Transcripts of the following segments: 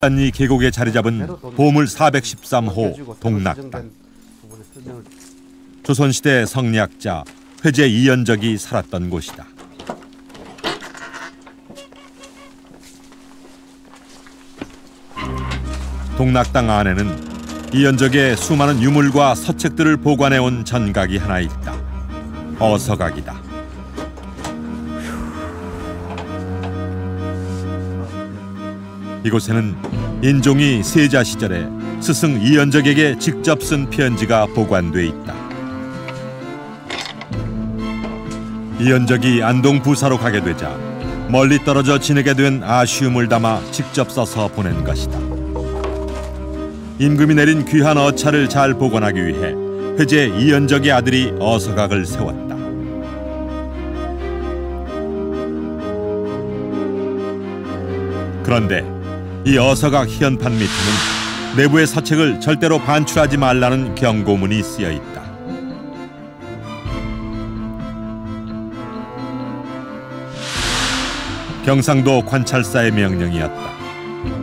단리 계곡에 자리 잡은 보물 413호 동낙당. 조선시대 성리학자 회제 이연적이 살았던 곳이다. 동낙당 안에는 이연적의 수많은 유물과 서책들을 보관해온 전각이 하나 있다. 어서각이다. 이곳에는 인종이 세자 시절에 스승 이연적에게 직접 쓴 편지가 보관돼 있다. 이연적이 안동 부사로 가게 되자 멀리 떨어져 지내게 된 아쉬움을 담아 직접 써서 보낸 것이다. 임금이 내린 귀한 어차를 잘 보관하기 위해 회제 이연적의 아들이 어서각을 세웠다. 그런데 이 어서각 희연판 밑에는 내부의 서책을 절대로 반출하지 말라는 경고문이 쓰여 있다. 경상도 관찰사의 명령이었다.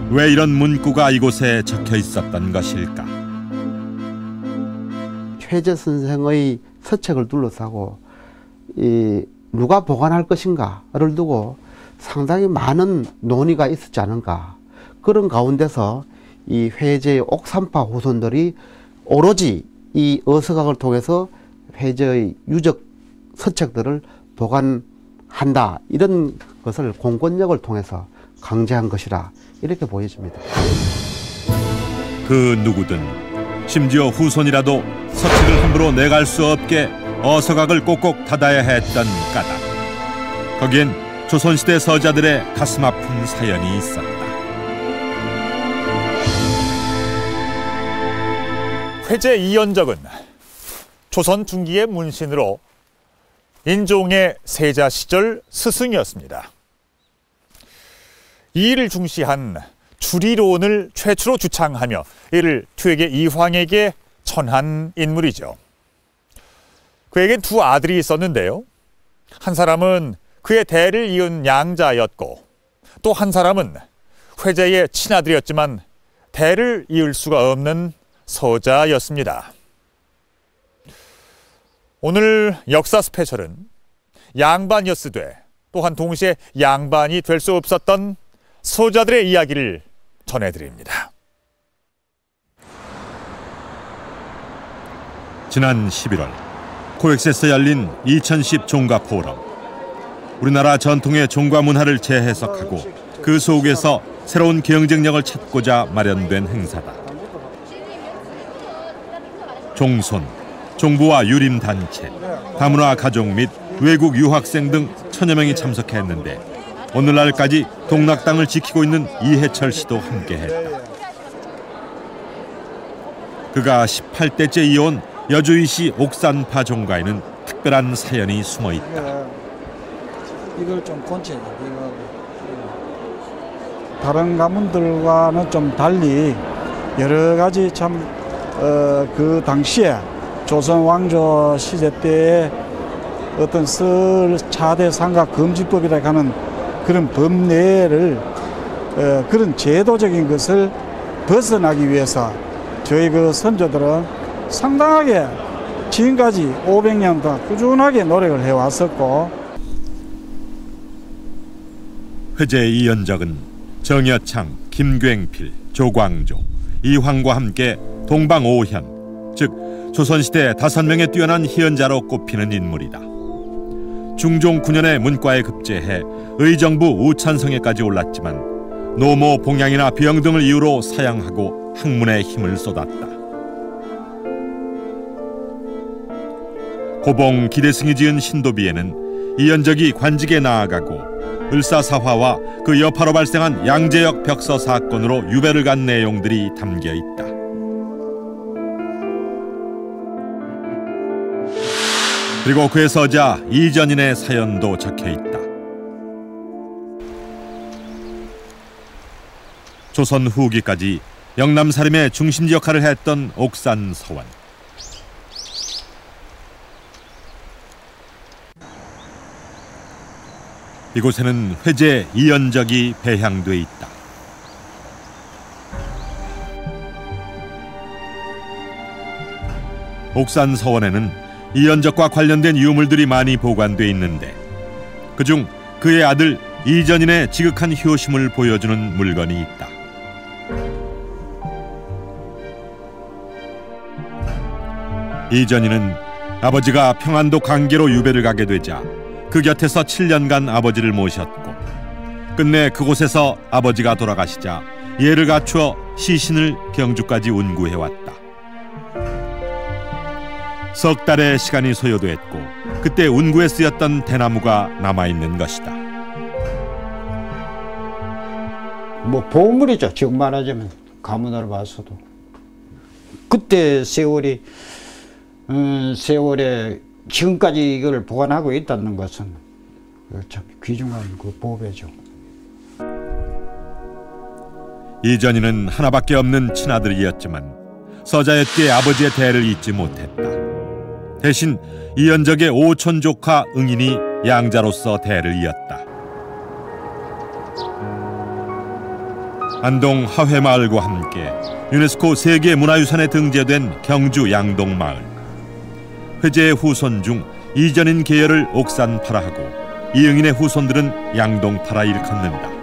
왜 이런 문구가 이곳에 적혀 있었던 것일까? 회제 선생의 서책을 둘러싸고 누가 보관할 것인가를 두고 상당히 많은 논의가 있었지 않은가. 그런 가운데서 이 회제의 옥산파 후손들이 오로지 이 어서각을 통해서 회제의 유적 서책들을 보관한다, 이런 것을 공권력을 통해서 강제한 것이라 이렇게 보여집니다. 그 누구든 심지어 후손이라도 서책을 함부로 내갈 수 없게 어서각을 꼭꼭 닫아야 했던 까닭. 거기엔 조선시대 서자들의 가슴 아픈 사연이 있었다. 회제 이연적은 조선 중기의 문신으로 인종의 세자 시절 스승이었습니다. 이 일을 중시한 주리론을 최초로 주창하며 이를 퇴계 이황에게 전한 인물이죠. 그에겐 두 아들이 있었는데요. 한 사람은 그의 대를 이은 양자였고 또 한 사람은 회제의 친아들이었지만 대를 이을 수가 없는 서자였습니다. 오늘 역사 스페셜은 양반이었으되 또한 동시에 양반이 될 수 없었던 서자들의 이야기를 전해드립니다. 지난 11월 코엑스에서 열린 2010 종가 포럼. 우리나라 전통의 종가 문화를 재해석하고 그 속에서 새로운 경쟁력을 찾고자 마련된 행사다. 종손, 종부와 유림단체, 다문화 가족 및 외국 유학생 등 천여 명이 참석했는데 오늘날까지 동낙당을 지키고 있는 이해철 씨도 함께했다. 그가 18대째 이어온 여주이시 옥산파 종가에는 특별한 사연이 숨어 있다. 이걸 좀 건체. 다른 가문들과는 좀 달리 여러 가지 참 그 당시에 조선 왕조 시대 때의 어떤 차대 상가 금지법이라 하는 그런 법례를 그런 제도적인 것을 벗어나기 위해서 저희 그 선조들은 상당하게 지금까지 500년 동안 꾸준하게 노력을 해왔었고, 회제 이연적은 정여창, 김굉필, 조광조, 이황과 함께 동방오현, 즉 조선시대 5명의 뛰어난 희연자로 꼽히는 인물이다. 중종 9년에 문과에 급제해 의정부 우찬성에까지 올랐지만 노모 봉양이나 병 등을 이유로 사양하고 학문에 힘을 쏟았다. 고봉 기대승이 지은 신도비에는 이연적이 관직에 나아가고 을사사화와 그 여파로 발생한 양재역 벽서 사건으로 유배를 간 내용들이 담겨 있다. 그리고 그의 서자 이전인의 사연도 적혀 있다. 조선 후기까지 영남살림의 중심지 역할을 했던 옥산서원. 이곳에는 회제 이연적이 배향돼 있다. 옥산 서원에는 이연적과 관련된 유물들이 많이 보관돼 있는데 그중 그의 아들 이전인의 지극한 효심을 보여주는 물건이 있다. 이전인은 아버지가 평안도 강계로 유배를 가게 되자 그 곁에서 7년간 아버지를 모셨고 끝내 그곳에서 아버지가 돌아가시자 예를 갖추어 시신을 경주까지 운구해왔다. 석 달의 시간이 소요됐고 그때 운구에 쓰였던 대나무가 남아있는 것이다. 뭐 보물이죠. 지금 말하자면 가문으로 봐서도. 그때 세월에 지금까지 이걸 보관하고 있다는 것은 참 귀중한 그 보배죠. 이전인은 하나밖에 없는 친아들이었지만 서자였기에 아버지의 대를 잊지 못했다. 대신 이연적의 오촌 조카 응인이 양자로서 대를 이었다. 안동 하회마을과 함께 유네스코 세계문화유산에 등재된 경주 양동마을. 회제의 후손 중 이전인 계열을 옥산파라하고 이응인의 후손들은 양동파라 일컫는다.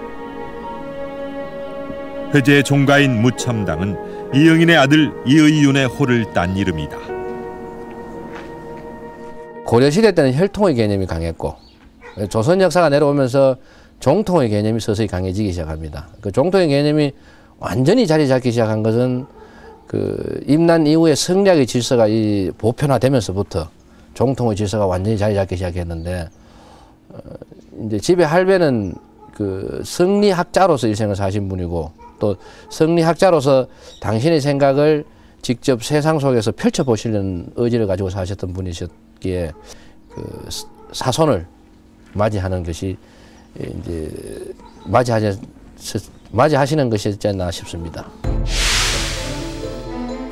회제의 종가인 무첨당은 이응인의 아들 이의윤의 호를 딴 이름이다. 고려시대 때는 혈통의 개념이 강했고 조선 역사가 내려오면서 종통의 개념이 서서히 강해지기 시작합니다. 그 종통의 개념이 완전히 자리 잡기 시작한 것은 그 임난 이후에 성리학의 질서가 보편화되면서부터 종통의 질서가 완전히 자리 잡기 시작했는데 이제 집의 할배는 그 성리학자로서 일생을 사신 분이고 또 성리학자로서 당신의 생각을 직접 세상 속에서 펼쳐보시려는 의지를 가지고 사셨던 분이셨기에 그 사손을 맞이하는 것이 이제 맞이하시는 것이었지 않나 싶습니다.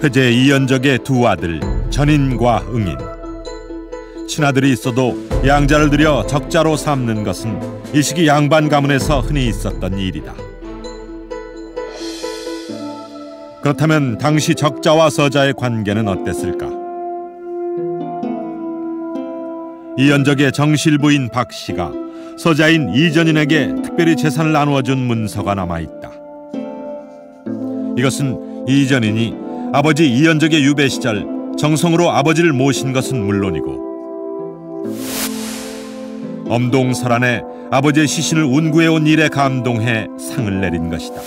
회제 이연적의 두 아들 전인과 응인. 친아들이 있어도 양자를 들여 적자로 삼는 것은 이 시기 양반 가문에서 흔히 있었던 일이다. 그렇다면 당시 적자와 서자의 관계는 어땠을까? 이연적의 정실부인 박씨가 서자인 이전인에게 특별히 재산을 나누어준 문서가 남아있다. 이것은 이전인이 아버지 이연적의 유배 시절 정성으로 아버지를 모신 것은 물론이고 엄동설안에 아버지의 시신을 운구해온 일에 감동해 상을 내린 것이다.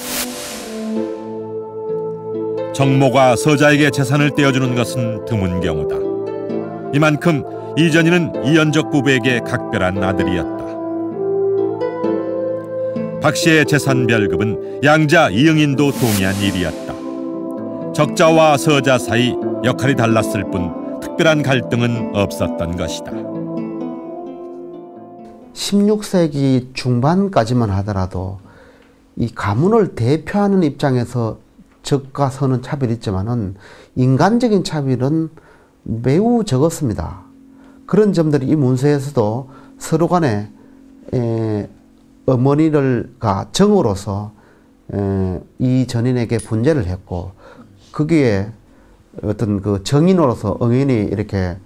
정모가 서자에게 재산을 떼어주는 것은 드문 경우다. 이만큼 이전인은 이연적 부부에게 각별한 아들이었다. 박씨의 재산 별급은 양자 이응인도 동의한 일이었다. 적자와 서자 사이 역할이 달랐을 뿐 특별한 갈등은 없었던 것이다. 16세기 중반까지만 하더라도 이 가문을 대표하는 입장에서 적과 서는 차별이 있지만은 인간적인 차별은 매우 적었습니다. 그런 점들이 이 문서에서도 서로 간에 어머니가 정으로서 이 전인에게 분재를 했고 거기에 어떤 그 정인으로서 응인이 이렇게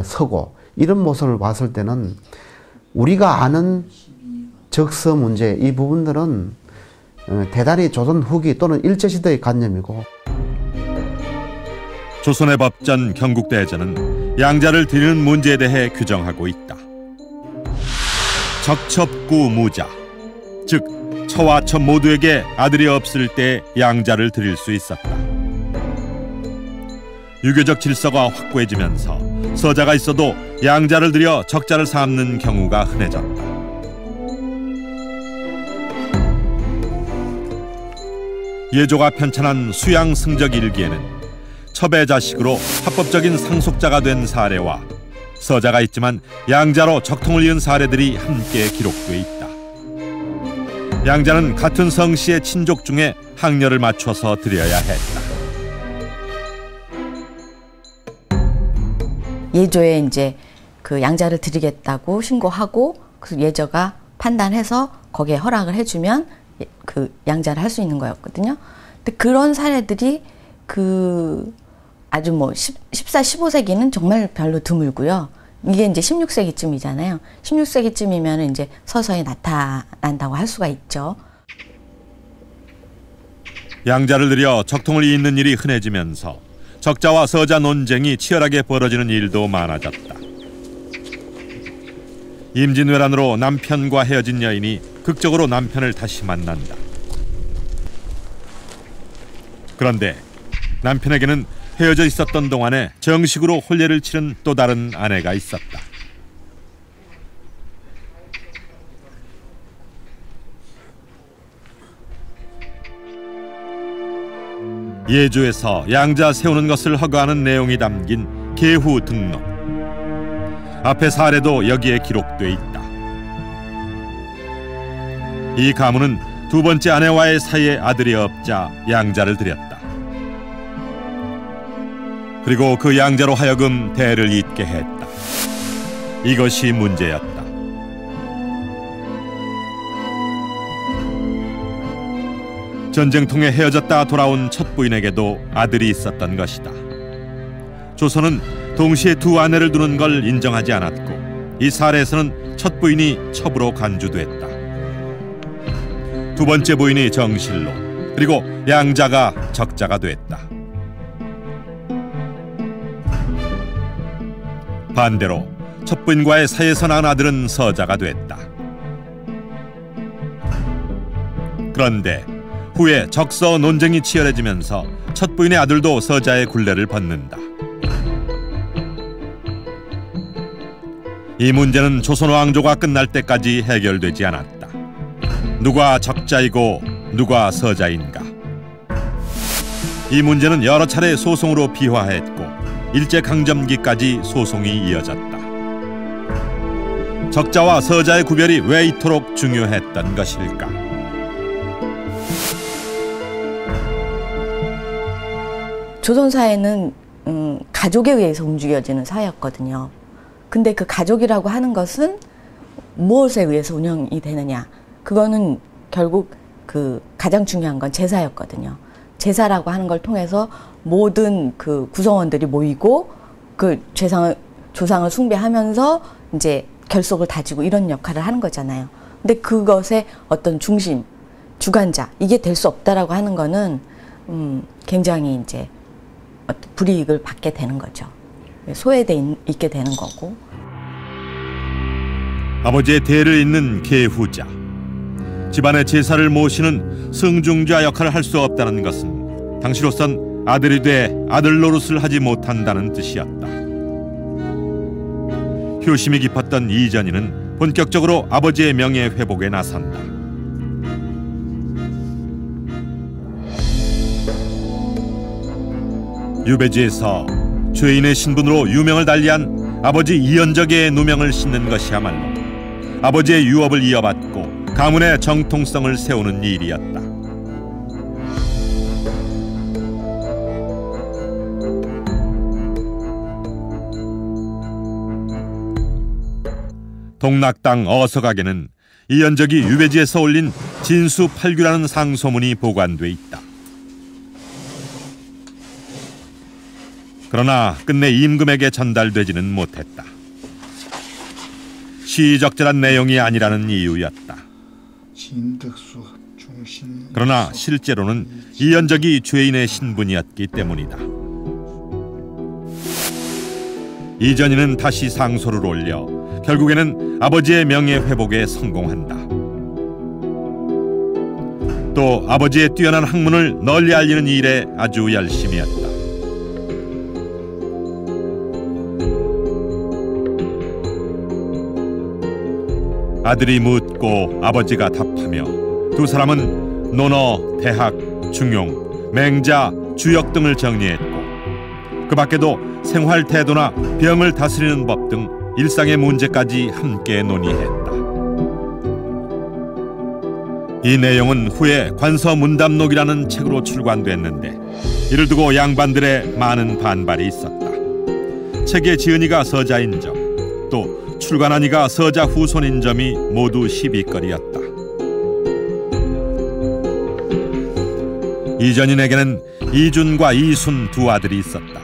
서고 이런 모습을 봤을 때는 우리가 아는 적서 문제 이 부분들은 대단히 조선 후기 또는 일제시대의 관념이고 조선의 법전 경국대전은 양자를 드리는 문제에 대해 규정하고 있다. 적첩구무자, 즉 처와 첩 모두에게 아들이 없을 때 양자를 드릴 수 있었다. 유교적 질서가 확고해지면서 서자가 있어도 양자를 들여 적자를 삼는 경우가 흔해졌다. 예조가 편찬한 수양승적 일기에는 첩의 자식으로 합법적인 상속자가 된 사례와 서자가 있지만 양자로 적통을 이은 사례들이 함께 기록돼 있다. 양자는 같은 성씨의 친족 중에 학렬을 맞춰서 드려야 했다. 예조에 이제 그 양자를 드리겠다고 신고하고 그 예조가 판단해서 거기에 허락을 해주면 그 양자를 할 수 있는 거였거든요. 근데 그런 사례들이 그 아주 뭐 14, 15세기는 정말 별로 드물고요. 이게 이제 16세기쯤이잖아요. 16세기쯤이면 이제 서서히 나타난다고 할 수가 있죠. 양자를 들여 적통을 잇는 일이 흔해지면서 적자와 서자 논쟁이 치열하게 벌어지는 일도 많아졌다. 임진왜란으로 남편과 헤어진 여인이 극적으로 남편을 다시 만난다. 그런데 남편에게는 헤어져 있었던 동안에 정식으로 혼례를 치른 또 다른 아내가 있었다. 예조에서 양자 세우는 것을 허가하는 내용이 담긴 계후 등록. 앞의 사례도 여기에 기록돼 있다. 이 가문은 두 번째 아내와의 사이에 아들이 없자 양자를 드렸다. 그리고 그 양자로 하여금 대를 잇게 했다. 이것이 문제였다. 전쟁통에 헤어졌다 돌아온 첫 부인에게도 아들이 있었던 것이다. 조선은 동시에 두 아내를 두는 걸 인정하지 않았고 이 사례에서는 첫 부인이 첩으로 간주됐다. 두 번째 부인이 정실로, 그리고 양자가 적자가 됐다. 반대로 첫 부인과의 사이에서 낳은 아들은 서자가 됐다. 그런데 후에 적서 논쟁이 치열해지면서 첫 부인의 아들도 서자의 굴레를 벗는다. 이 문제는 조선 왕조가 끝날 때까지 해결되지 않았다. 누가 적자이고 누가 서자인가? 이 문제는 여러 차례 소송으로 비화했고 일제강점기까지 소송이 이어졌다. 적자와 서자의 구별이 왜 이토록 중요했던 것일까? 조선 사회는 가족에 의해서 움직여지는 사회였거든요. 근데 그 가족이라고 하는 것은 무엇에 의해서 운영이 되느냐? 그거는 결국 그 가장 중요한 건 제사였거든요. 제사라고 하는 걸 통해서 모든 그 구성원들이 모이고 그 조상을 숭배하면서 이제 결속을 다지고 이런 역할을 하는 거잖아요. 근데 그것의 어떤 중심, 주관자, 이게 될 수 없다라고 하는 거는 굉장히 이제 불이익을 받게 되는 거죠. 소외돼 있게 되는 거고. 아버지의 대를 잇는 계후자. 집안의 제사를 모시는 승중자 역할을 할 수 없다는 것은 당시로선 아들이 돼 아들 노릇을 하지 못한다는 뜻이었다. 효심이 깊었던 이전희는 본격적으로 아버지의 명예 회복에 나선다. 유배지에서 죄인의 신분으로 유명을 달리한 아버지 이연적의 누명을 싣는 것이야말로 아버지의 유업을 이어받고 가문의 정통성을 세우는 일이었다. 동락당 어서각에는 이연적이 유배지에서 올린 진수팔규라는 상소문이 보관돼 있다. 그러나 끝내 임금에게 전달되지는 못했다. 시적절한 내용이 아니라는 이유였다. 그러나 실제로는 이연적이 죄인의 신분이었기 때문이다. 이전희는 다시 상소를 올려 결국에는 아버지의 명예 회복에 성공한다. 또 아버지의 뛰어난 학문을 널리 알리는 일에 아주 열심히 했다. 아들이 묻고 아버지가 답하며 두 사람은 논어, 대학, 중용, 맹자, 주역 등을 정리했고 그 밖에도 생활 태도나 병을 다스리는 법 등 일상의 문제까지 함께 논의했다. 이 내용은 후에 관서문답록이라는 책으로 출간됐는데 이를 두고 양반들의 많은 반발이 있었다. 책의 지은이가 서자인 점, 또 출간한 이가 서자 후손인 점이 모두 시비거리였다. 이전인에게는 이준과 이순 두 아들이 있었다.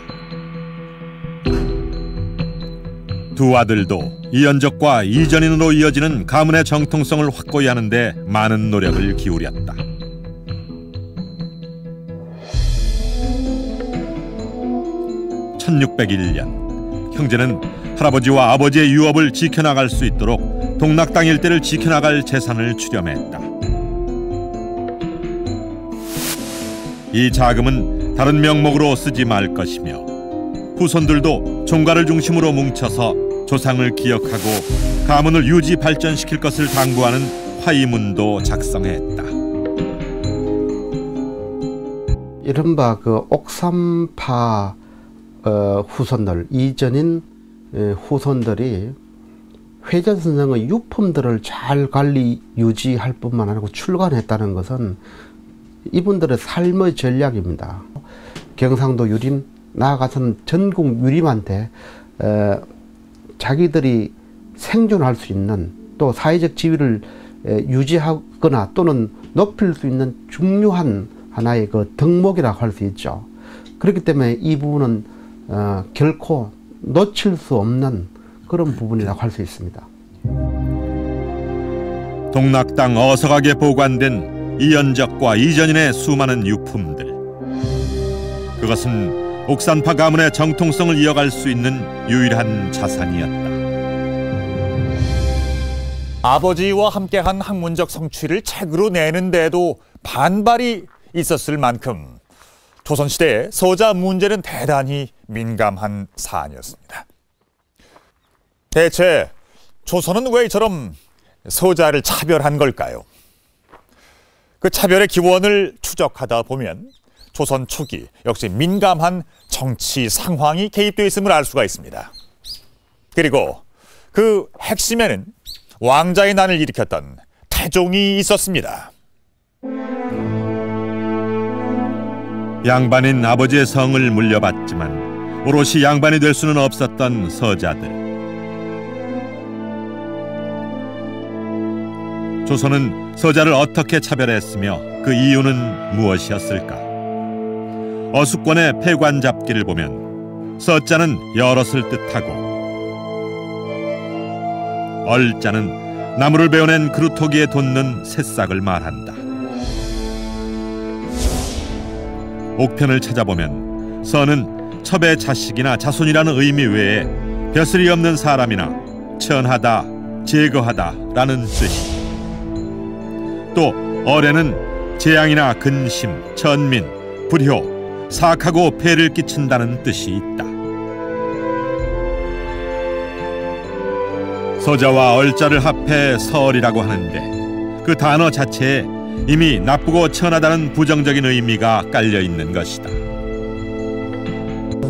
두 아들도 이연적과 이전인으로 이어지는 가문의 정통성을 확고히 하는데 많은 노력을 기울였다. (1601년) 형제는 할아버지와 아버지의 유업을 지켜나갈 수 있도록 동락당 일대를 지켜나갈 재산을 출연했다. 이 자금은 다른 명목으로 쓰지 말 것이며 후손들도 종가를 중심으로 뭉쳐서 조상을 기억하고 가문을 유지 발전시킬 것을 당부하는 화의문도 작성했다. 이른바 그 옥삼파 후손들, 이전인 후손들이 회전선생의 유품들을 잘 관리 유지할 뿐만 아니고 출간했다는 것은 이분들의 삶의 전략입니다. 경상도 유림, 나아가서는 전국 유림한테 자기들이 생존할 수 있는 또 사회적 지위를 유지하거나 또는 높일 수 있는 중요한 하나의 그 덕목이라고 할 수 있죠. 그렇기 때문에 이 부분은 결코 놓칠 수 없는 그런 부분이라고 할 수 있습니다. 동락당 어서각에 보관된 이연적과 이전인의 수많은 유품들. 그것은 옥산파 가문의 정통성을 이어갈 수 있는 유일한 자산이었다. 아버지와 함께한 학문적 성취를 책으로 내는데도 반발이 있었을 만큼 조선시대의 서자 문제는 대단히 민감한 사안이었습니다. 대체 조선은 왜 이처럼 서자를 차별한 걸까요? 그 차별의 기원을 추적하다 보면 조선 초기 역시 민감한 정치 상황이 개입되어 있음을 알 수가 있습니다. 그리고 그 핵심에는 왕자의 난을 일으켰던 태종이 있었습니다. 양반인 아버지의 성을 물려받지만 오롯이 양반이 될 수는 없었던 서자들. 조선은 서자를 어떻게 차별했으며 그 이유는 무엇이었을까? 어수권의 폐관 잡기를 보면 서자는 여럿을 뜻하고 얼자는 나무를 베어낸 그루터기에 돋는 새싹을 말한다. 옥편을 찾아보면 서는 첩의 자식이나 자손이라는 의미 외에 벼슬이 없는 사람이나 천하다, 제거하다라는 뜻이. 또 어뢰는 재앙이나 근심, 천민, 불효, 사악하고 폐를 끼친다는 뜻이 있다. 서자와 얼자를 합해 서얼이라고 하는데 그 단어 자체에 이미 나쁘고 천하다는 부정적인 의미가 깔려 있는 것이다.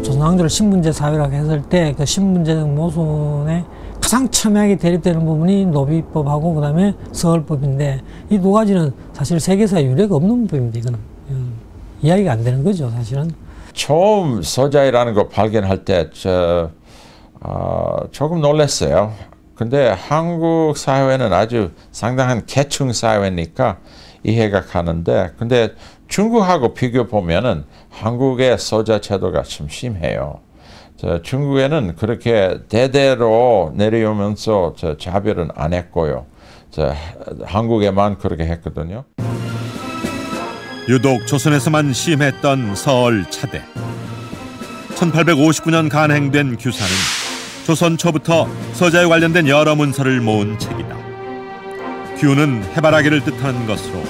조선 왕조를 신분제 사회라고 했을 때 그 신분제적 모순에 가장 첨예하게 대립되는 부분이 노비법하고 그다음에 서얼법인데 이 두 가지는 사실 세계사에 유례가 없는 부분입니다. 이거는 이야기가 안 되는 거죠, 사실은. 처음 서자이라는 거 발견할 때 조금 놀랐어요. 근데 한국 사회는 아주 상당한 계층 사회니까 이해가 가는데, 근데 중국하고 비교 보면은 한국의 서자 제도가 좀 심해요. 중국에는 그렇게 대대로 내려오면서 자별은 안 했고요. 한국에만 그렇게 했거든요. 유독 조선에서만 심했던 서얼 차대. 1859년 간행된 규사는 조선 초부터 서자에 관련된 여러 문서를 모은 책이다. 규는 해바라기를 뜻하는 것으로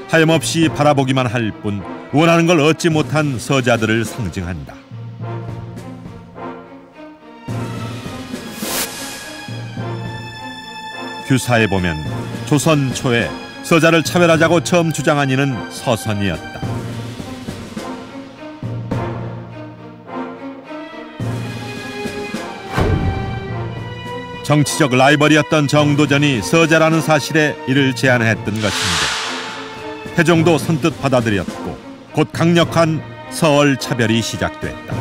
하염없이 바라보기만 할 뿐 원하는 걸 얻지 못한 서자들을 상징한다. 규사에 보면 조선 초에 서자를 차별하자고 처음 주장한 이는 서선이었다. 정치적 라이벌이었던 정도전이 서자라는 사실에 이를 제안했던 것인데 태종도 선뜻 받아들였고 곧 강력한 서얼 차별이 시작됐다.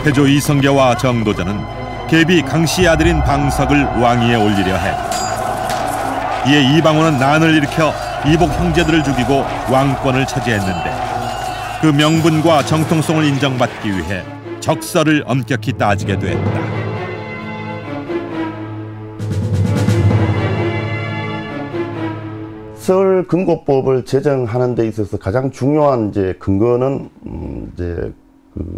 태조 이성계와 정도전은 계비 강씨의 아들인 방석을 왕위에 올리려 했다. 이에 이방원은 난을 일으켜 이복 형제들을 죽이고 왕권을 차지했는데 그 명분과 정통성을 인정받기 위해 적서를 엄격히 따지게 됐다. 서울근고법을 제정하는 데 있어서 가장 중요한 근거는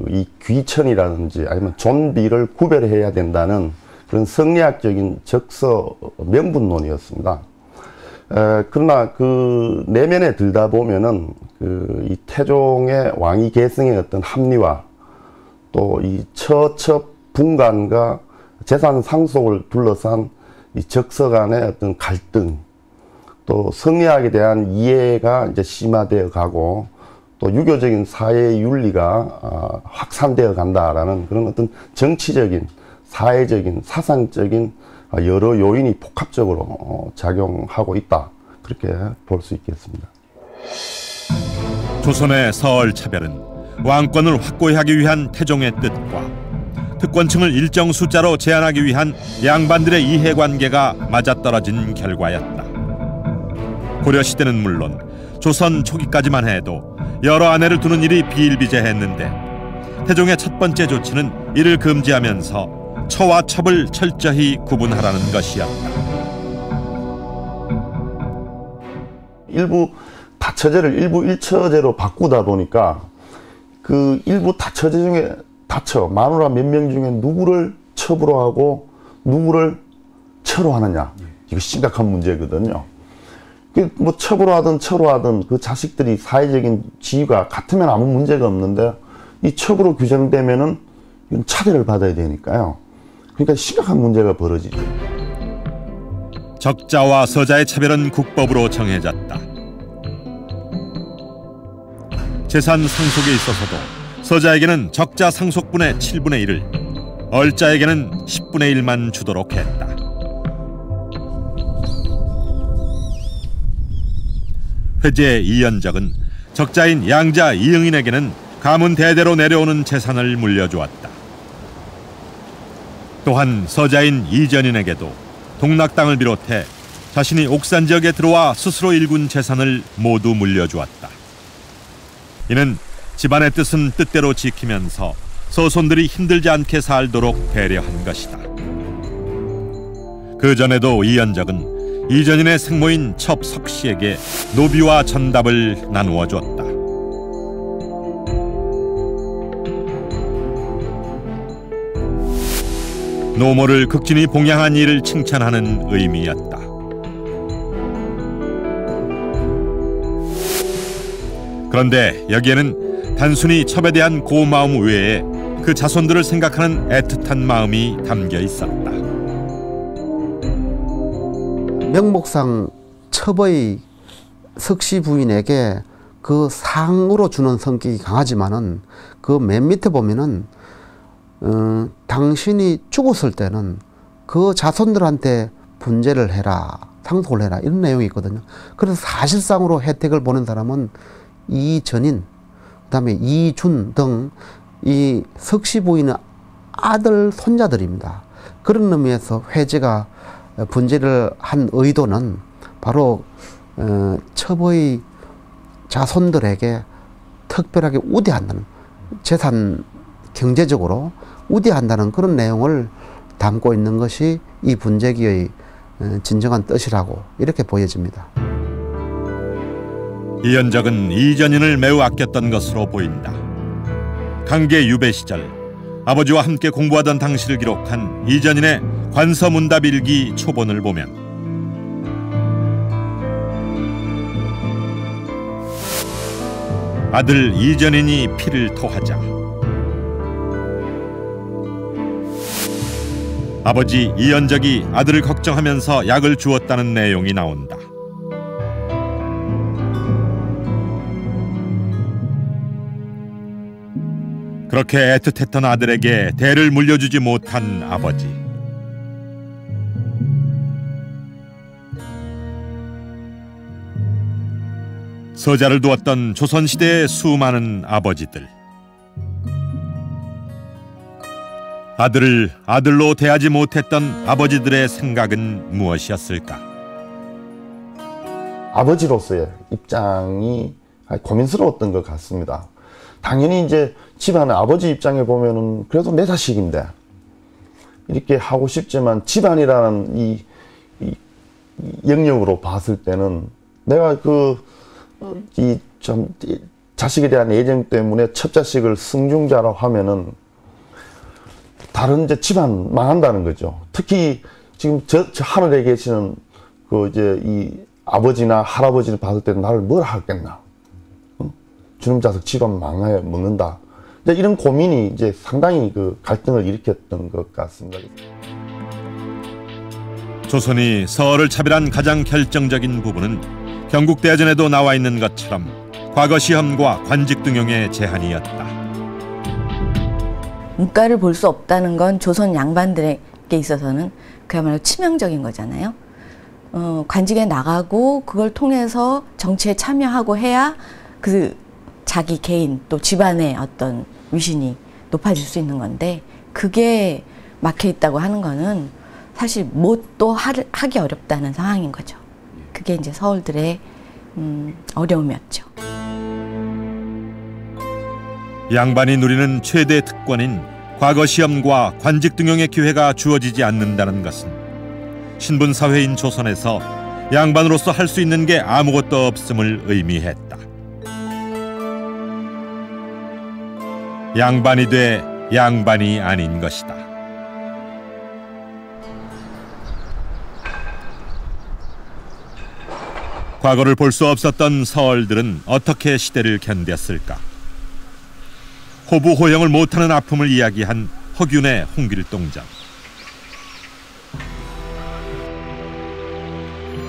이 귀천이라든지 아니면 존비를 구별해야 된다는 그런 성리학적인 적서 명분론이었습니다. 그러나 그 내면에 들다 보면은 이 태종의 왕위 계승의 어떤 합리화, 또 이 처첩 분간과 재산 상속을 둘러싼 이 적서 간의 어떤 갈등, 또 성리학에 대한 이해가 이제 심화되어 가고, 또 유교적인 사회 윤리가 확산되어 간다라는 그런 어떤 정치적인, 사회적인, 사상적인 여러 요인이 복합적으로 작용하고 있다, 그렇게 볼 수 있겠습니다. 조선의 서얼 차별은 왕권을 확고히 하기 위한 태종의 뜻과 특권층을 일정 숫자로 제한하기 위한 양반들의 이해관계가 맞아떨어진 결과였다. 고려시대는 물론 조선 초기까지만 해도 여러 아내를 두는 일이 비일비재했는데, 태종의 첫 번째 조치는 이를 금지하면서 처와 첩을 철저히 구분하라는 것이었다. 일부 다처제를 일부 일처제로 바꾸다 보니까 그 일부 다처제 중에 마누라 몇 명 중에 누구를 첩으로 하고 누구를 처로 하느냐, 이거 심각한 문제거든요. 뭐 첩으로 하든 처로 하든 그 자식들이 사회적인 지위가 같으면 아무 문제가 없는데, 이 첩으로 규정되면은 이건 차별을 받아야 되니까요. 그러니까 심각한 문제가 벌어지죠. 적자와 서자의 차별은 국법으로 정해졌다. 재산 상속에 있어서도 서자에게는 적자 상속분의 7분의 1을, 얼자에게는 10분의 1만 주도록 했다. 회제 이연적은 적자인 양자 이응인에게는 가문 대대로 내려오는 재산을 물려주었다. 또한 서자인 이전인에게도 동락 땅을 비롯해 자신이 옥산 지역에 들어와 스스로 일군 재산을 모두 물려주었다. 이는 집안의 뜻은 뜻대로 지키면서 서손들이 힘들지 않게 살도록 배려한 것이다. 그 전에도 이연적은 이전인의 생모인 첩석씨에게 노비와 전답을 나누어 줬다. 노모를 극진히 봉양한 일을 칭찬하는 의미였다. 그런데 여기에는 단순히 첩에 대한 고마움 외에 그 자손들을 생각하는 애틋한 마음이 담겨 있었다. 명목상 첩의 석씨 부인에게 그 상으로 주는 성격이 강하지만은 그 맨 밑에 보면은 당신이 죽었을 때는 그 자손들한테 분재를 해라, 상속을 해라, 이런 내용이 있거든요. 그래서 사실상으로 혜택을 보는 사람은 이전인, 그다음에 이준 등 이 석씨 부인의 아들 손자들입니다. 그런 의미에서 회제가 분재를 한 의도는 바로 첩의 자손들에게 특별하게 우대한다는, 재산 경제적으로 우대한다는 그런 내용을 담고 있는 것이 이 분재기의 진정한 뜻이라고 이렇게 보여집니다. 이연적은 이전인을 매우 아꼈던 것으로 보인다. 강계 유배 시절 아버지와 함께 공부하던 당시를 기록한 이전인의 관서문답일기 초본을 보면 아들 이전인이 피를 토하자 아버지 이연적이 아들을 걱정하면서 약을 주었다는 내용이 나온다. 그렇게 애틋했던 아들에게 대를 물려주지 못한 아버지. 서자를 두었던 조선시대의 수많은 아버지들. 아들을 아들로 대하지 못했던 아버지들의 생각은 무엇이었을까? 아버지로서의 입장이 고민스러웠던 것 같습니다. 당연히 이제 집안의 아버지 입장에 보면은 그래도 내 자식인데 이렇게 하고 싶지만 집안이라는 이 영역으로 봤을 때는 내가 좀 자식에 대한 애정 때문에 첫 자식을 승중자라고 하면은 다른 이제 집안 망한다는 거죠. 특히 지금 저 하늘에 계시는 이 아버지나 할아버지를 봤을 때는 나를 뭐라 하겠나. 주름 자석 집안 망해 먹는다. 이런 고민이 이제 상당히 갈등을 일으켰던 것 같습니다. 조선이 서얼을 차별한 가장 결정적인 부분은 경국대전에도 나와 있는 것처럼 과거 시험과 관직 등용의 제한이었다. 문과를 볼 수 없다는 건 조선 양반들에게 있어서는 그야말로 치명적인 거잖아요. 관직에 나가고 그걸 통해서 정치에 참여하고 해야 자기 개인 또 집안의 어떤 위신이 높아질 수 있는 건데 그게 막혀 있다고 하는 거는 사실 뭣도 하기 어렵다는 상황인 거죠. 그게 이제 서울들의 어려움이었죠. 양반이 누리는 최대 특권인 과거 시험과 관직 등용의 기회가 주어지지 않는다는 것은 신분 사회인 조선에서 양반으로서 할 수 있는 게 아무것도 없음을 의미했다. 양반이 돼 양반이 아닌 것이다. 과거를 볼 수 없었던 서얼들은 어떻게 시대를 견뎠을까? 호부호영을 못하는 아픔을 이야기한 허균의 홍길동전.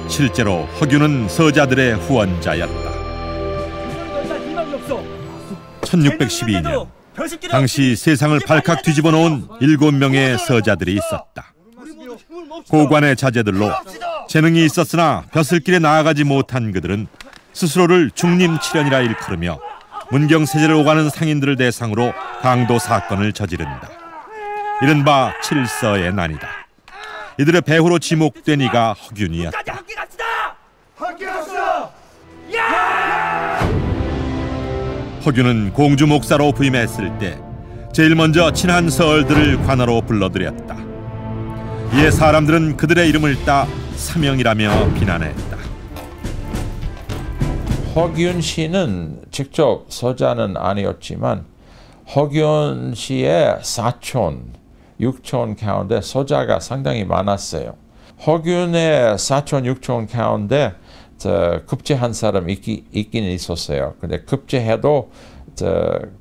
실제로 허균은 서자들의 후원자였다. 1612년 당시 세상을 발칵 뒤집어 놓은 7명의 서자들이 있었다. 고관의 자제들로 재능이 있었으나 벼슬길에 나아가지 못한 그들은 스스로를 중림칠연이라 일컬으며 문경세제를 오가는 상인들을 대상으로 강도 사건을 저지른다. 이른바 칠서의 난이다. 이들의 배후로 지목된 이가 허균이었다. 허균은 공주 목사로 부임했을 때 제일 먼저 친한 서얼들을 관하로 불러들였다. 이에 사람들은 그들의 이름을 따 사명이라며 비난했다. 허균 씨는 직접 서자는 아니었지만 허균 씨의 사촌, 육촌 가운데 서자가 상당히 많았어요. 허균의 사촌, 육촌 가운데 급제한 사람 있긴 있었어요. 근데 급제해도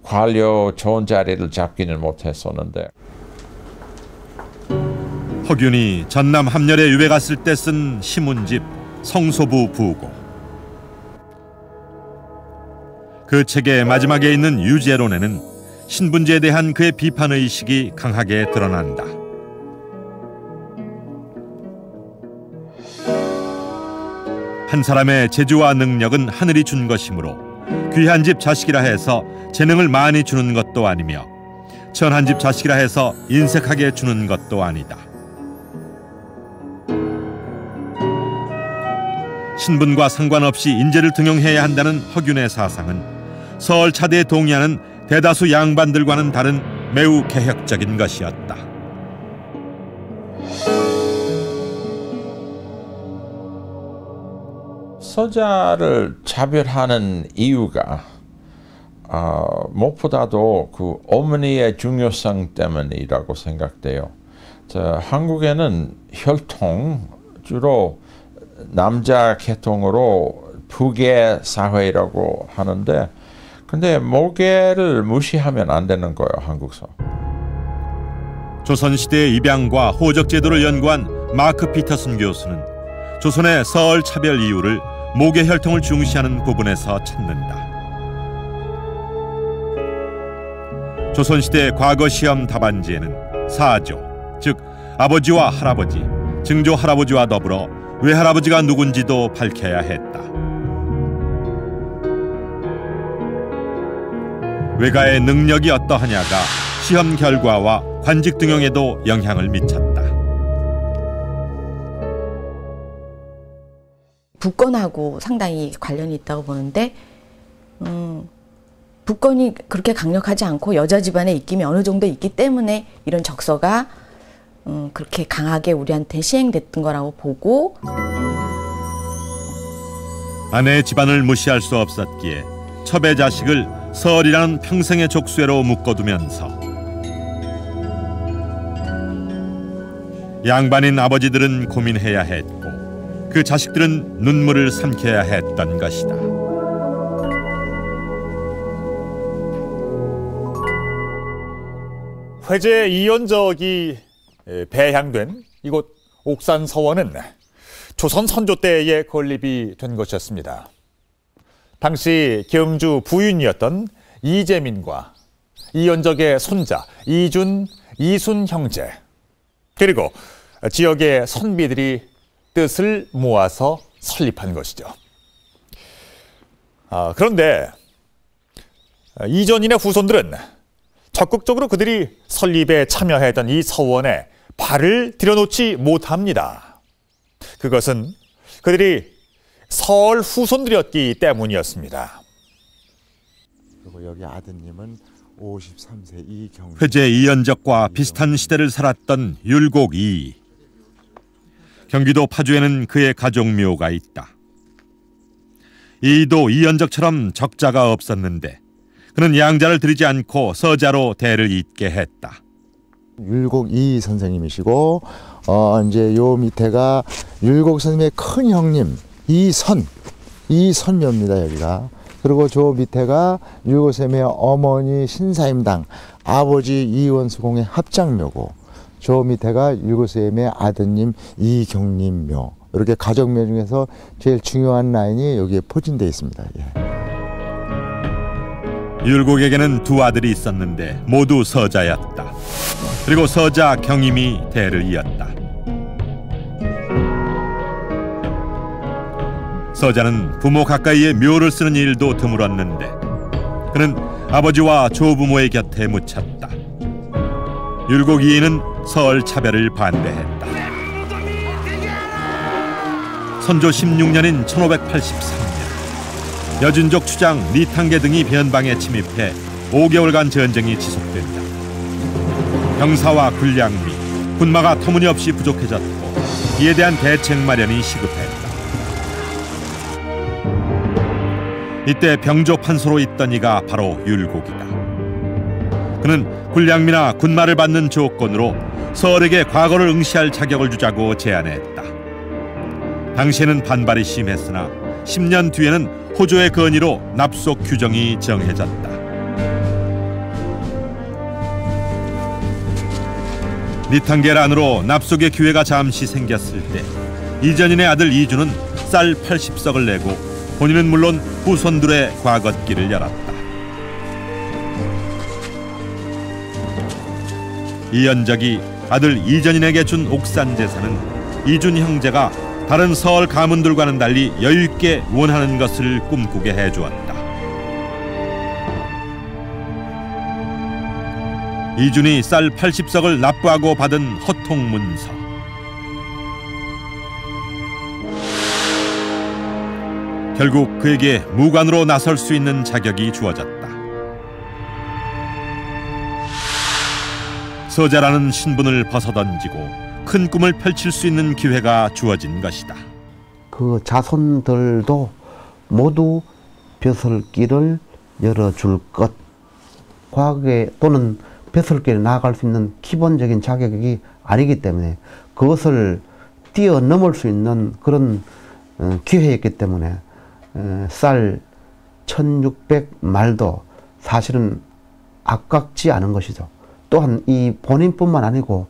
관료 좋은 자리를 잡기는 못했었는데. 허균이 전남 함열에 유배 갔을 때 쓴 시문집 성소부 부고. 그 책의 마지막에 있는 유제론에는 신분제에 대한 그의 비판의식이 강하게 드러난다. 한 사람의 재주와 능력은 하늘이 준 것이므로 귀한 집 자식이라 해서 재능을 많이 주는 것도 아니며 천한 집 자식이라 해서 인색하게 주는 것도 아니다. 신분과 상관없이 인재를 등용해야 한다는 허균의 사상은 서얼 차대에 동의하는 대다수 양반들과는 다른 매우 개혁적인 것이었다. 서자를 차별하는 이유가 무엇보다도 그 어머니의 중요성 때문이라고 생각돼요. 한국에는 혈통 주로 남자 계통으로 부계 사회라고 하는데 근데 모계를 무시하면 안 되는 거예요, 한국서. 조선시대의 입양과 호적 제도를 연구한 마크 피터슨 교수는 조선의 서얼 차별 이유를 모계 혈통을 중시하는 부분에서 찾는다. 조선시대 과거 시험 답안지에는 사조, 즉 아버지와 할아버지, 증조 할아버지와 더불어 외할아버지가 누군지도 밝혀야 했다. 외가의 능력이 어떠하냐가 시험 결과와 관직 등용에도 영향을 미쳤다. 부권하고 상당히 관련이 있다고 보는데 북권이 그렇게 강력하지 않고 여자 집안의 입김이 어느 정도 있기 때문에 이런 적서가 그렇게 강하게 우리한테 시행됐던 거라고 보고, 아내의 집안을 무시할 수 없었기에 첩의 자식을 서얼이라는 평생의 족쇄로 묶어두면서 양반인 아버지들은 고민해야 했고 그 자식들은 눈물을 삼켜야 했던 것이다. 회제 이연적이 배향된 이곳 옥산서원은 조선 선조 때의 건립이 된 것이었습니다. 당시 경주 부윤이었던 이재민과 이연적의 손자 이준, 이순 형제, 그리고 지역의 선비들이 뜻을 모아서 설립한 것이죠. 그런데 이전인의 후손들은 적극적으로 그들이 설립에 참여했던 이 서원에 발을 들여놓지 못합니다. 그것은 그들이 서얼 후손들이었기 때문이었습니다. 그리고 여기 아드님은 53세 이경. 회제 이연적과 비슷한 시대를 살았던 율곡 이. 경기도 파주에는 그의 가족묘가 있다. 이도 이연적처럼 적자가 없었는데 그는 양자를 들이지 않고 서자로 대를 잇게 했다. 율곡 이 선생님이시고 이제 요 밑에가 율곡 선생님의 큰 형님 이선묘입니다 여기가. 그리고 저 밑에가 율곡 선생님의 어머니 신사임당, 아버지 이원수공의 합장묘고, 저 밑에가 율곡 선생님의 아드님 이경림묘. 이렇게 가족묘 중에서 제일 중요한 라인이 여기에 포진되어 있습니다. 예. 율곡에게는 두 아들이 있었는데 모두 서자였다. 그리고 서자 경임이 대를 이었다. 서자는 부모 가까이에 묘를 쓰는 일도 드물었는데 그는 아버지와 조부모의 곁에 묻혔다. 율곡 이인은 서얼 차별을 반대했다. 선조 16년인 1583년 여진족 추장 리탕계 등이 변방에 침입해 5개월간 전쟁이 지속된다. 병사와 군량미, 군마가 터무니없이 부족해졌고 이에 대한 대책 마련이 시급했다. 이때 병조 판소로 있던 이가 바로 율곡이다. 그는 군량미나 군마를 받는 조건으로 서얼에게 과거를 응시할 자격을 주자고 제안했다. 당시에는 반발이 심했으나 10년 뒤에는 호조의 건의로 납속 규정이 정해졌다. 리탕계란으로 납속의 기회가 잠시 생겼을 때 이전인의 아들 이준은 쌀 80석을 내고 본인은 물론 후손들의 과걷길을 열었다. 이연적이 아들 이전인에게 준 옥산 재산은 이준 형제가 다른 서얼 가문들과는 달리 여유있게 원하는 것을 꿈꾸게 해주었다. 이준이 쌀 80석을 납부하고 받은 허통문서. 결국 그에게 무관으로 나설 수 있는 자격이 주어졌다. 서자라는 신분을 벗어던지고 큰 꿈을 펼칠 수 있는 기회가 주어진 것이다. 그 자손들도 모두 벼슬길을 열어줄 것, 과거에 또는 벼슬길에 나아갈 수 있는 기본적인 자격이 아니기 때문에 그것을 뛰어넘을 수 있는 그런 기회였기 때문에 쌀 1600말도 사실은 아깝지 않은 것이죠. 또한 이 본인뿐만 아니고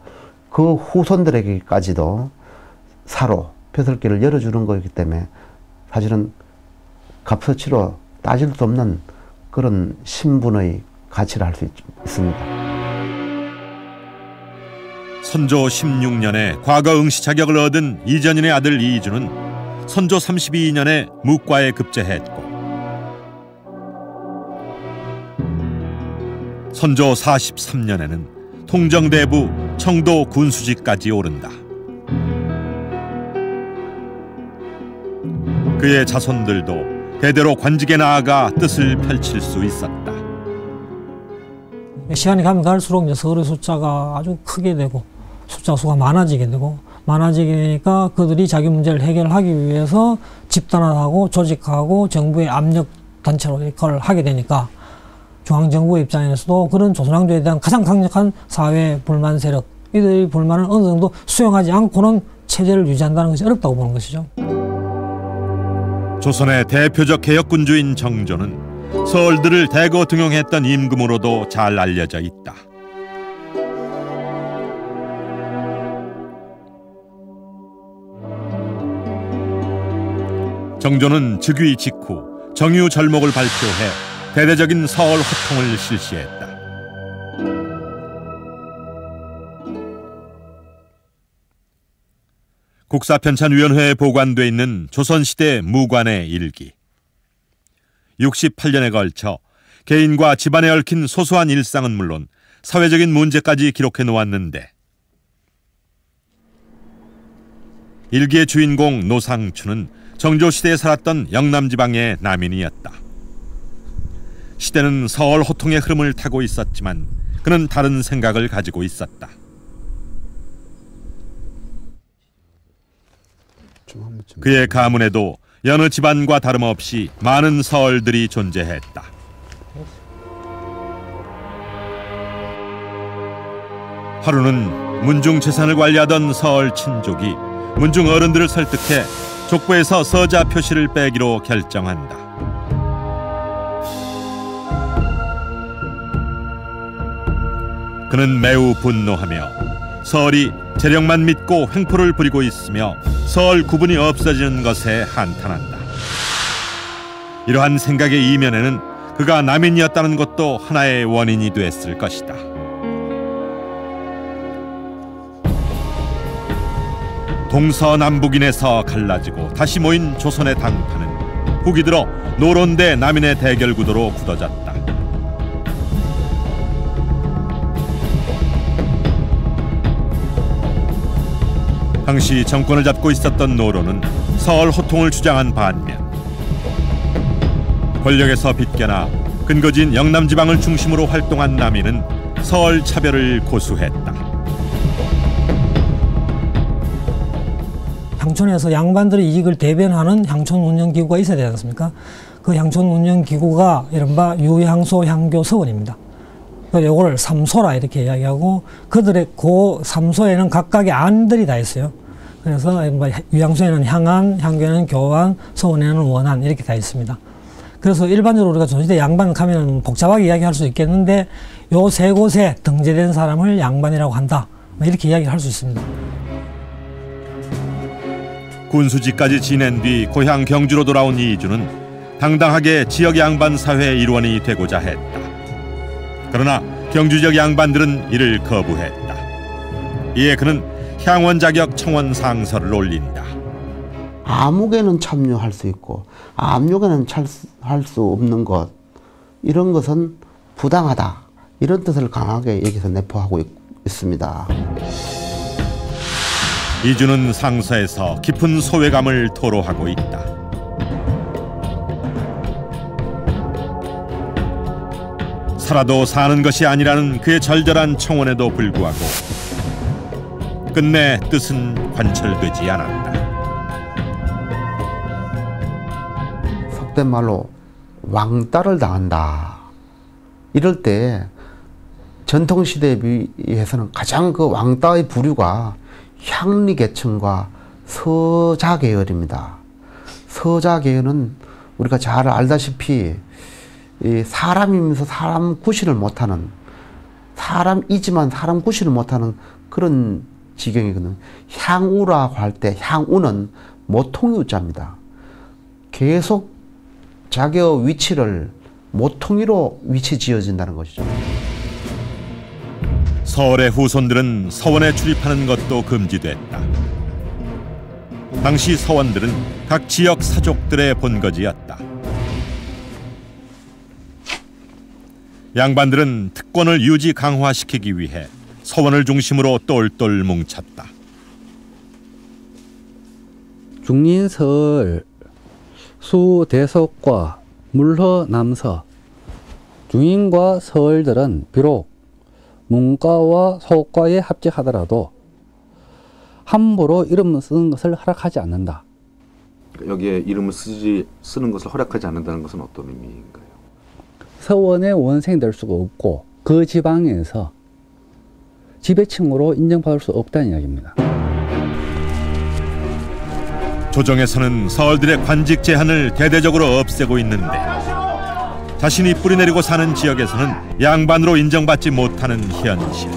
그 후손들에게까지도 사로 벼슬길을 열어주는 것이기 때문에 사실은 값어치로 따질 수 없는 그런 신분의 가치를 할 수 있습니다. 선조 16년에 과거 응시 자격을 얻은 이전인의 아들 이준은 선조 32년에 묵과에 급제했고 선조 43년에는 통정대부 청도 군수직까지 오른다. 그의 자손들도 대대로 관직에 나아가 뜻을 펼칠 수 있었다. 시간이 가면 갈수록 이제 서울의 숫자가 아주 크게 되고 숫자 수가 많아지게 되니까 그들이 자기 문제를 해결하기 위해서 집단화하고 조직하고 정부의 압력 단체로 역할을 하게 되니까 중앙정부 입장에서도 그런 조선왕조에 대한 가장 강력한 사회 불만 세력, 이들의 불만을 어느 정도 수용하지 않고는 체제를 유지한다는 것이 어렵다고 보는 것이죠. 조선의 대표적 개혁군주인 정조는 서얼들을 대거 등용했던 임금으로도 잘 알려져 있다. 정조는 즉위 직후 정유 절목을 발표해 대대적인 서얼 호통을 실시했다. 국사편찬위원회에 보관돼 있는 조선시대 무관의 일기. 68년에 걸쳐 개인과 집안에 얽힌 소소한 일상은 물론 사회적인 문제까지 기록해 놓았는데 일기의 주인공 노상추는 정조시대에 살았던 영남지방의 남인이었다. 시대는 서얼 호통의 흐름을 타고 있었지만 그는 다른 생각을 가지고 있었다. 그의 가문에도 여느 집안과 다름없이 많은 서얼들이 존재했다. 하루는 문중 재산을 관리하던 서얼 친족이 문중 어른들을 설득해 족보에서 서자 표시를 빼기로 결정한다. 그는 매우 분노하며 서얼이 재력만 믿고 횡포를 부리고 있으며 서얼 구분이 없어지는 것에 한탄한다. 이러한 생각의 이면에는 그가 남인이었다는 것도 하나의 원인이 됐을 것이다. 동서남북인에서 갈라지고 다시 모인 조선의 당파는 후기 들어 노론 대 남인의 대결 구도로 굳어졌다. 당시 정권을 잡고 있었던 노론은 서얼 호통을 주장한 반면 권력에서 빗겨나 근거지인 영남지방을 중심으로 활동한 남인은 서얼 차별을 고수했다. 향촌에서 양반들의 이익을 대변하는 향촌 운영기구가 있어야 되지 않습니까? 그 향촌 운영기구가 이른바 유향소 향교 서원입니다. 요거를 삼소라 이렇게 이야기하고 그들의 그 삼소에는 각각의 안들이 다 있어요. 그래서 유향소에는 향안, 향교에는 교안, 서원에는 원안 이렇게 다 있습니다. 그래서 일반적으로 우리가 조선시대 양반 가면 복잡하게 이야기할 수 있겠는데 요 세 곳에 등재된 사람을 양반이라고 한다. 이렇게 이야기를 할 수 있습니다. 군수직까지 지낸 뒤 고향 경주로 돌아온 이주는 당당하게 지역 양반 사회의 일원이 되고자 했다. 그러나 경주 지역 양반들은 이를 거부했다. 이에 그는 향원 자격 청원 상서를 올린다. 암흑에는 참여할 수 있고 압록에는 할 수 없는 것, 이런 것은 부당하다. 이런 뜻을 강하게 여기서 내포하고 있습니다. 이주는 상서에서 깊은 소외감을 토로하고 있다. 살아도 사는 것이 아니라는 그의 절절한 청원에도 불구하고 끝내 뜻은 관철되지 않았다. 속된 말로 왕따를 당한다. 이럴 때 전통시대에 비해서는 가장 그 왕따의 부류가 향리계층과 서자계열입니다. 서자계열은 우리가 잘 알다시피 사람이면서 사람 구실을 못하는, 사람이지만 사람 구실을 못하는 그런 지경이거든요. 향우라고 할 때 향우는 모퉁이 우자입니다. 계속 자기의 위치를 모퉁이로 위치 지어진다는 것이죠. 서얼의 후손들은 서원에 출입하는 것도 금지됐다. 당시 서원들은 각 지역 사족들의 본거지였다. 양반들은 특권을 유지 강화시키기 위해 서원을 중심으로 똘똘 뭉쳤다. 중린서얼, 수대석과 물허남서, 중인과 서얼들은 비록 문과와 소과에 합격하더라도 함부로 이름을 쓰는 것을 허락하지 않는다. 여기에 이름을 쓰는 것을 허락하지 않는다는 것은 어떤 의미인가요? 서원의 원생이 될 수가 없고 그 지방에서 지배층으로 인정받을 수 없다는 이야기입니다. 조정에서는 서얼들의 관직 제한을 대대적으로 없애고 있는데 자신이 뿌리내리고 사는 지역에서는 양반으로 인정받지 못하는 현실.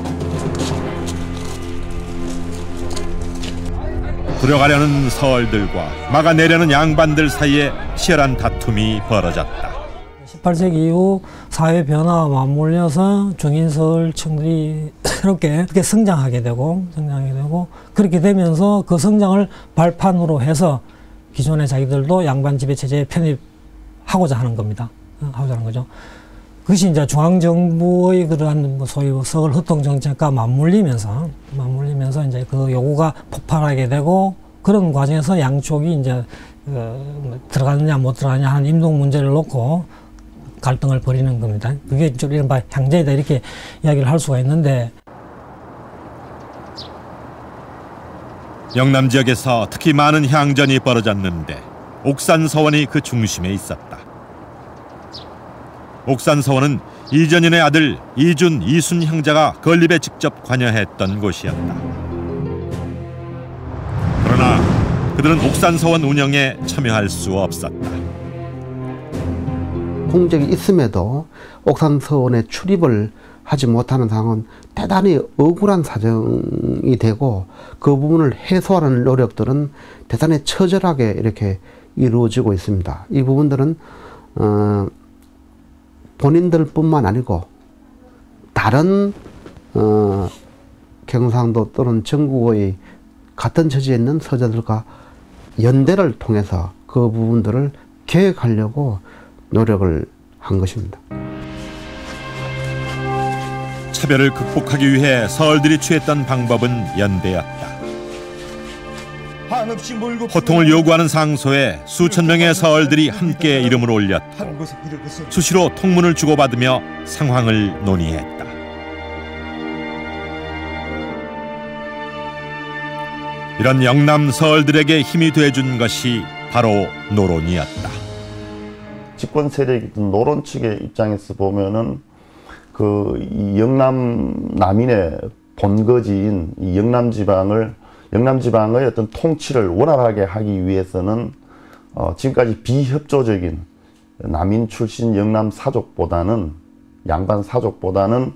들어가려는 서얼들과 막아내려는 양반들 사이에 치열한 다툼이 벌어졌다. 18세기 이후 사회 변화와 맞물려서 중인서울층들이 새롭게 성장하게 되고 그렇게 되면서 그 성장을 발판으로 해서 기존의 자기들도 양반 지배 체제에 편입하고자 하는 겁니다. 하고자 하는 거죠. 그것이 이제 중앙정부의 그러한 소위 서울 흡동 정책과 맞물리면서 이제 그 요구가 폭발하게 되고 그런 과정에서 양쪽이 이제 들어가느냐 못 들어가느냐 하는 임동 문제를 놓고 갈등을 벌이는 겁니다. 그게 좀 이른바 향제이다 이렇게 이야기를 할 수가 있는데 영남 지역에서 특히 많은 향전이 벌어졌는데 옥산서원이 그 중심에 있었다. 옥산서원은 이전인의 아들 이준, 이순 형제가 건립에 직접 관여했던 곳이었다. 그러나 그들은 옥산서원 운영에 참여할 수 없었다. 공적이 있음에도 옥산서원에 출입을 하지 못하는 상황은 대단히 억울한 사정이 되고 그 부분을 해소하는 노력들은 대단히 처절하게 이렇게 이루어지고 있습니다. 이 부분들은 본인들뿐만 아니고 다른 경상도 또는 전국의 같은 처지에 있는 서자들과 연대를 통해서 그 부분들을 개혁하려고 노력을 한 것입니다. 차별을 극복하기 위해 서얼들이 취했던 방법은 연대였다. 호통을 요구하는 상소에 수천 명의 서얼들이 함께 이름을 올렸고 수시로 통문을 주고받으며 상황을 논의했다. 이런 영남 서얼들에게 힘이 돼준 것이 바로 노론이었다. 집권 세력이든 노론 측의 입장에서 보면은 이 영남 남인의 본거지인 이 영남 지방의 어떤 통치를 원활하게 하기 위해서는 지금까지 비협조적인 남인 출신 영남 사족보다는 양반 사족보다는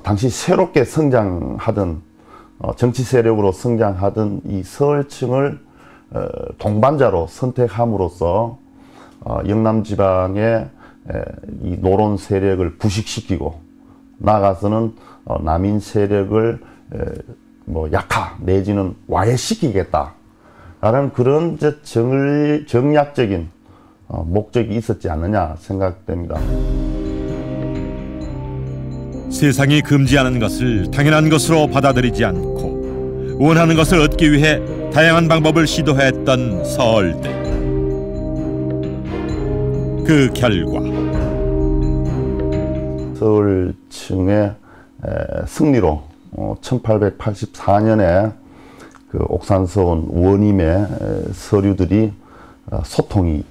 당시 새롭게 성장하던 정치 세력으로 성장하던 이 서울층을 동반자로 선택함으로써 영남 지방의 이 노론 세력을 부식시키고 나아가서는 남인 세력을 약화 내지는 와해시키겠다라는 그런 정략적인 목적이 있었지 않느냐 생각됩니다. 세상이 금지하는 것을 당연한 것으로 받아들이지 않고 원하는 것을 얻기 위해 다양한 방법을 시도했던 서얼들. 그 결과 서울층의 승리로 1884년에 그 옥산서원 원임의 서류들이 소통이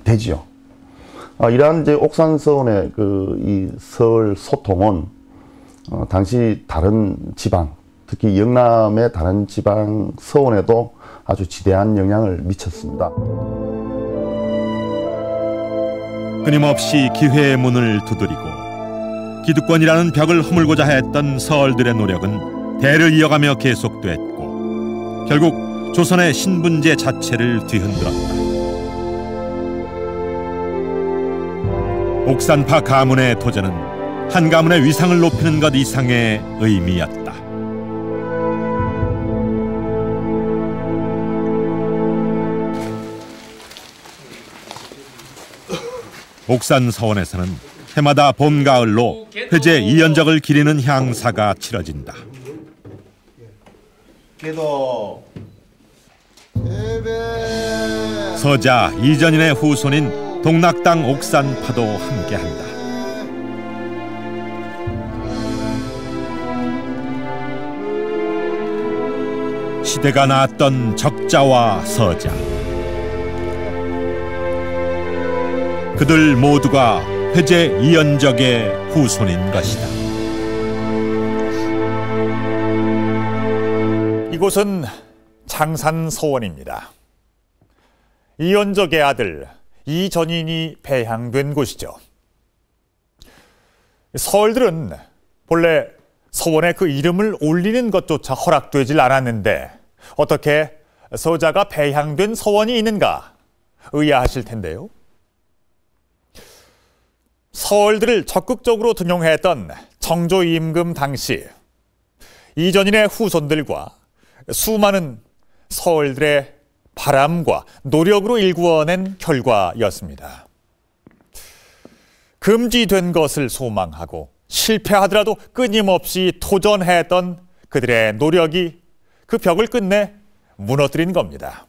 되지요. 이러한 이제 옥산서원의 이 서울 소통은 당시 다른 지방, 특히 영남의 다른 지방 서원에도 아주 지대한 영향을 미쳤습니다. 끊임없이 기회의 문을 두드리고 기득권이라는 벽을 허물고자 했던 서얼들의 노력은 대를 이어가며 계속됐고 결국 조선의 신분제 자체를 뒤흔들었다. 옥산파 가문의 도전은 한 가문의 위상을 높이는 것 이상의 의미였다. 옥산서원에서는 해마다 봄, 가을로 회제 2연적을 기리는 향사가 치러진다. 서자 이전인의 후손인 동락당 옥산파도 함께한다. 시대가 낳았던 적자와 서자. 그들 모두가 회제 이연적의 후손인 것이다. 이곳은 장산 서원입니다. 이연적의 아들 이전인이 배향된 곳이죠. 서얼들은 본래 서원에 그 이름을 올리는 것조차 허락되질 않았는데 어떻게 서자가 배향된 서원이 있는가 의아하실 텐데요. 서얼들을 적극적으로 등용했던 정조 임금 당시 이전인의 후손들과 수많은 서얼들의 바람과 노력으로 일구어낸 결과였습니다. 금지된 것을 소망하고 실패하더라도 끊임없이 도전했던 그들의 노력이 그 벽을 끝내 무너뜨린 겁니다.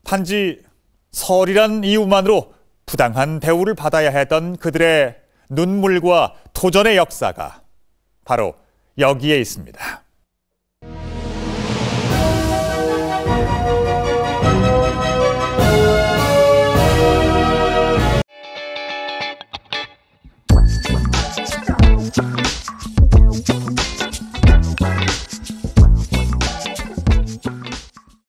단지 서얼이란 이유만으로 부당한 대우를 받아야 했던 그들의 눈물과 도전의 역사가 바로 여기에 있습니다.